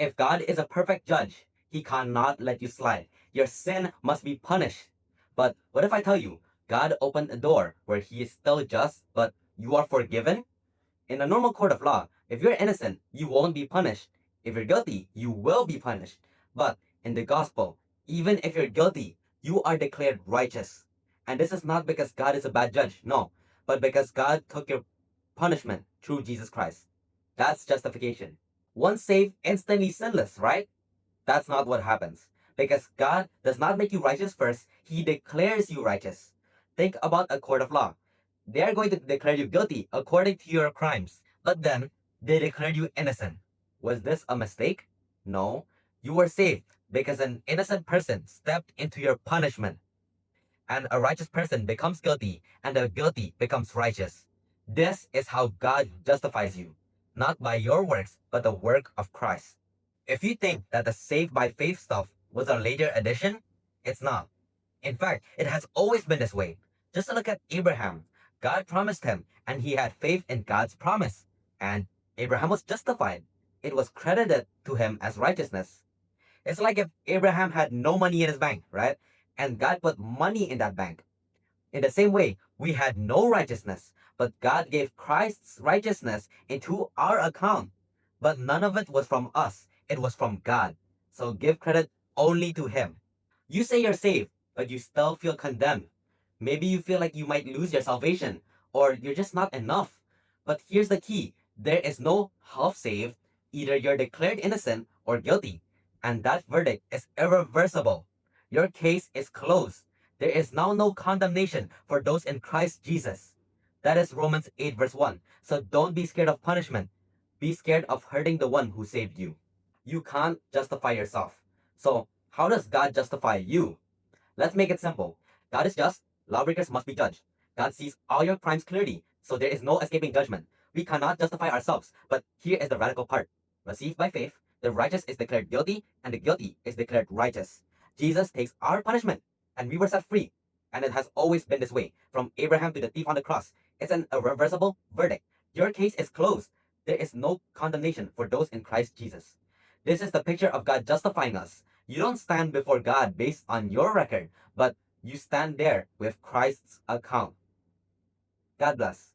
If God is a perfect judge, he cannot let you slide. Your sin must be punished. But what if I tell you, God opened a door where he is still just, but you are forgiven? In a normal court of law, if you're innocent, you won't be punished. If you're guilty, you will be punished. But in the gospel, even if you're guilty, you are declared righteous. And this is not because God is a bad judge, no, but because God took your punishment through Jesus Christ. That's justification. Once saved, instantly sinless, right? That's not what happens. Because God does not make you righteous first, He declares you righteous. Think about a court of law. They are going to declare you guilty according to your crimes, but then they declared you innocent. Was this a mistake? No. You were saved because an innocent person stepped into your punishment, and a righteous person becomes guilty, and the guilty becomes righteous. This is how God justifies you, not by your works, but the work of Christ. If you think that the saved by faith stuff was a later addition, it's not. In fact, it has always been this way. Just look at Abraham. God promised him, and he had faith in God's promise. And Abraham was justified. It was credited to him as righteousness. It's like if Abraham had no money in his bank, right? And God put money in that bank. In the same way, we had no righteousness, but God gave Christ's righteousness into our account. But none of it was from us, it was from God. So give credit only to Him. You say you're saved, but you still feel condemned. Maybe you feel like you might lose your salvation, or you're just not enough. But here's the key, there is no half saved. Either you're declared innocent or guilty, and that verdict is irreversible. Your case is closed. There is now no condemnation for those in Christ Jesus. That is Romans 8, verse 1. So don't be scared of punishment. Be scared of hurting the one who saved you. You can't justify yourself. So, how does God justify you? Let's make it simple. God is just, lawbreakers must be judged. God sees all your crimes clearly, so there is no escaping judgment. We cannot justify ourselves, but here is the radical part. Received by faith, the righteous is declared guilty, and the guilty is declared righteous. Jesus takes our punishment, and we were set free. And it has always been this way, from Abraham to the thief on the cross. It's an irreversible verdict. Your case is closed. There is no condemnation for those in Christ Jesus. This is the picture of God justifying us. You don't stand before God based on your record, but you stand there with Christ's account. God bless.